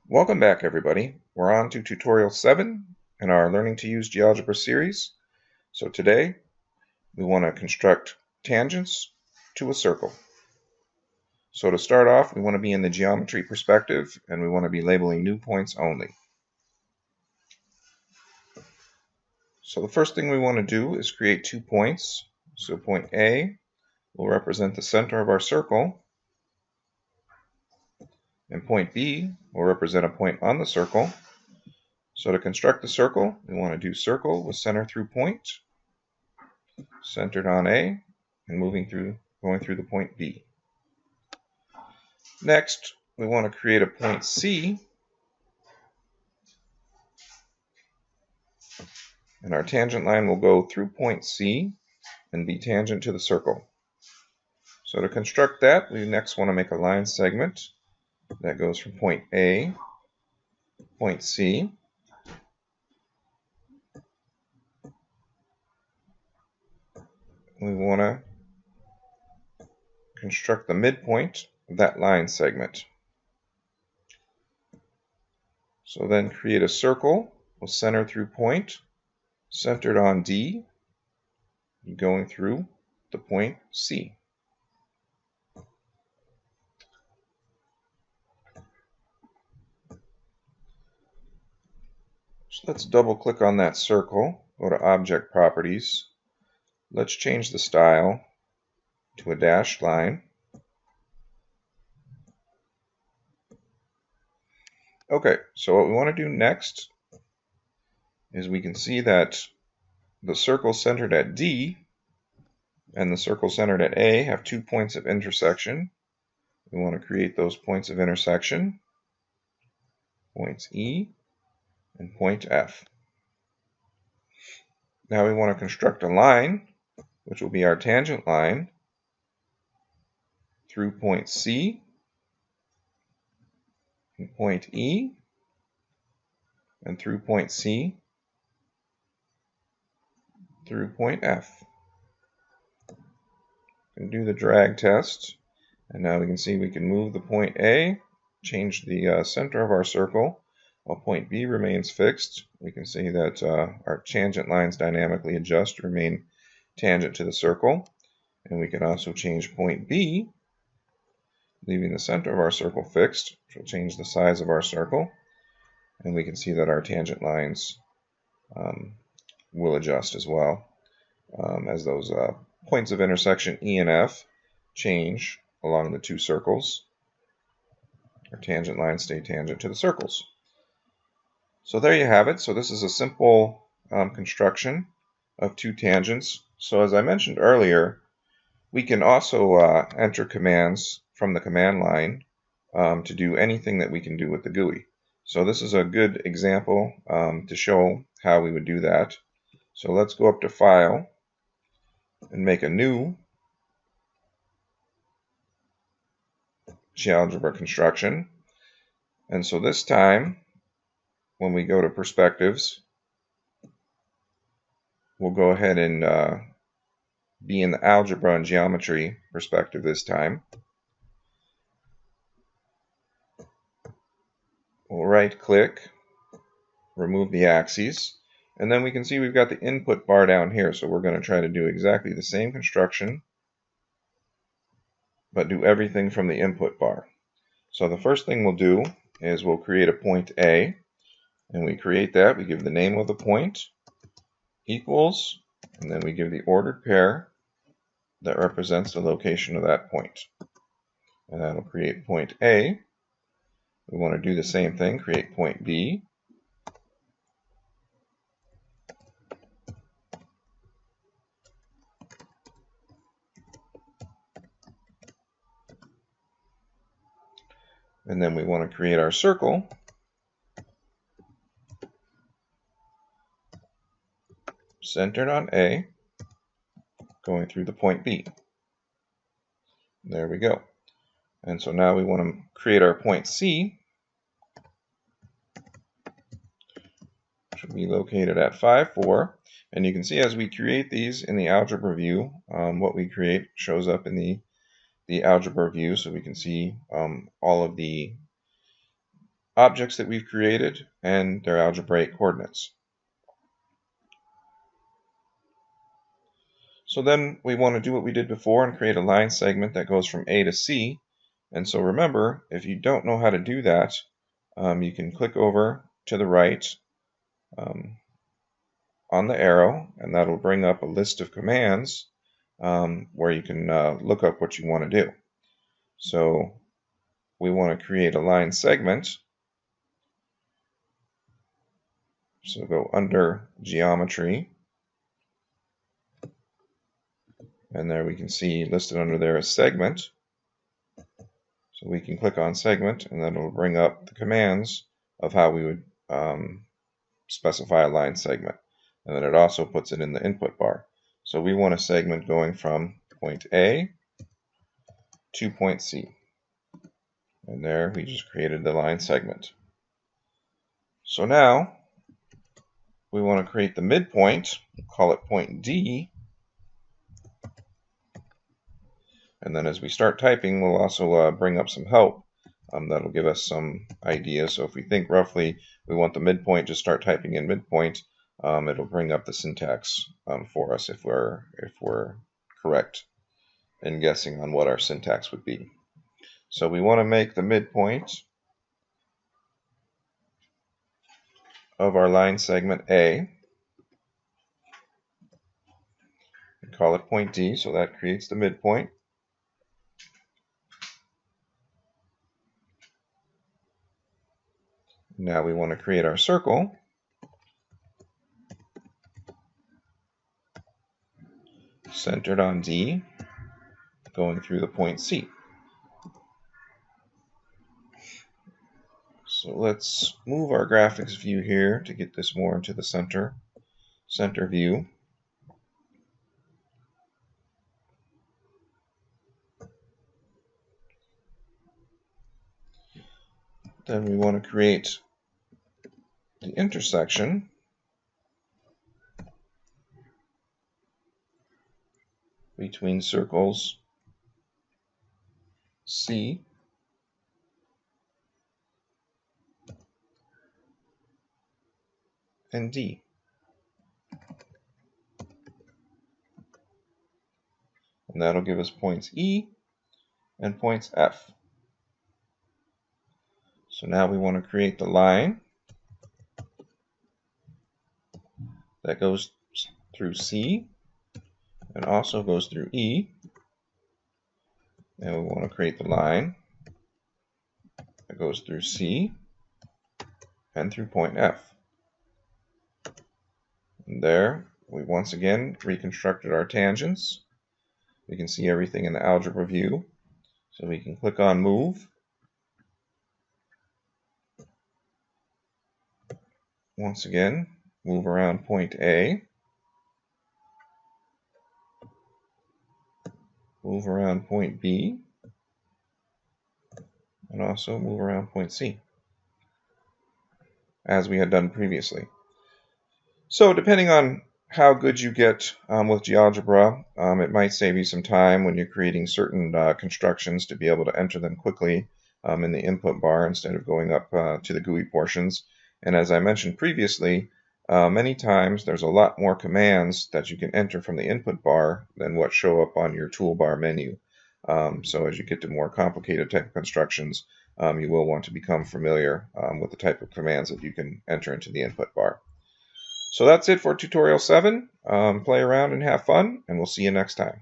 Welcome back, everybody. We're on to tutorial 7 in our Learning to Use GeoGebra series. So today we want to construct tangents to a circle. So to start off, we want to be in the geometry perspective and we want to be labeling new points only. So the first thing we want to do is create 2 points. So point A will represent the center of our circle, and point B will represent a point on the circle. So to construct the circle, we want to do circle with center through point, centered on A, and going through the point B. Next, we want to create a point C, and our tangent line will go through point C and be tangent to the circle. So to construct that, we next want to make a line segment that goes from point A, point C, we want to construct the midpoint of that line segment. So then create a circle with center through point, centered on D, going through the point C. So let's double click on that circle, go to Object Properties. Let's change the style to a dashed line. Okay, so what we want to do next is we can see that the circle centered at D and the circle centered at A have 2 points of intersection. We want to create those points of intersection, points E and point F. Now we want to construct a line, which will be our tangent line, through point C and point E, and through point C through point F. We can do the drag test, and now we can see we can move the point A, change the center of our circle, while point B remains fixed. We can see that our tangent lines dynamically adjust to remain tangent to the circle, and we can also change point B, leaving the center of our circle fixed, which will change the size of our circle, and we can see that our tangent lines will adjust as well as those points of intersection E and F change along the 2 circles. Our tangent lines stay tangent to the circles. So there you have it. So this is a simple construction of 2 tangents. So as I mentioned earlier, we can also enter commands from the command line to do anything that we can do with the GUI. So this is a good example to show how we would do that. So let's go up to File and make a new GeoGebra construction. And so this time, when we go to Perspectives, we'll go ahead and be in the Algebra and Geometry perspective this time. We'll right-click, remove the axes, and then we can see we've got the input bar down here. So we're going to try to do exactly the same construction, but do everything from the input bar. So the first thing we'll do is we'll create a point A, and we create that. We give the name of the point, equals, and then we give the ordered pair that represents the location of that point. And that'll create point A. We want to do the same thing, create point B. And then we want to create our circle. Centered on A, going through the point B. There we go. And so now we want to create our point C, which will be located at 5, 4. And you can see as we create these in the algebra view, what we create shows up in the algebra view, so we can see all of the objects that we've created and their algebraic coordinates. So then we want to do what we did before and create a line segment that goes from A to C. And so remember, if you don't know how to do that, you can click over to the right on the arrow, and that'll bring up a list of commands where you can look up what you want to do. So we want to create a line segment. So go under Geometry, and there we can see listed under there is Segment. So we can click on Segment, and then it'll bring up the commands of how we would specify a line segment. And then it also puts it in the input bar. So we want a segment going from point A to point C. And there we just created the line segment. So now we want to create the midpoint, call it point D. And then as we start typing, we'll also bring up some help that'll give us some ideas. So if we think roughly we want the midpoint, just start typing in midpoint. It'll bring up the syntax for us if we're correct in guessing on what our syntax would be. So we want to make the midpoint of our line segment A and call it point D, so that creates the midpoint. Now we want to create our circle. Centered on D, going through the point C. So let's move our graphics view here to get this more into the center view. Then we want to create the intersection between circles C and D. And that'll give us points E and points F. So now we want to create the line that goes through C and also goes through E. And we want to create the line that goes through C and through point F. And there we once again reconstructed our tangents. We can see everything in the algebra view. So we can click on Move. Once again, move around point A. Move around point B. And also move around point C, as we had done previously. So depending on how good you get with GeoGebra, it might save you some time when you're creating certain constructions to be able to enter them quickly in the input bar instead of going up to the GUI portions. And as I mentioned previously, many times there's a lot more commands that you can enter from the input bar than what show up on your toolbar menu. So as you get to more complicated type of constructions, you will want to become familiar with the type of commands that you can enter into the input bar. So that's it for tutorial 7. Play around and have fun, and we'll see you next time.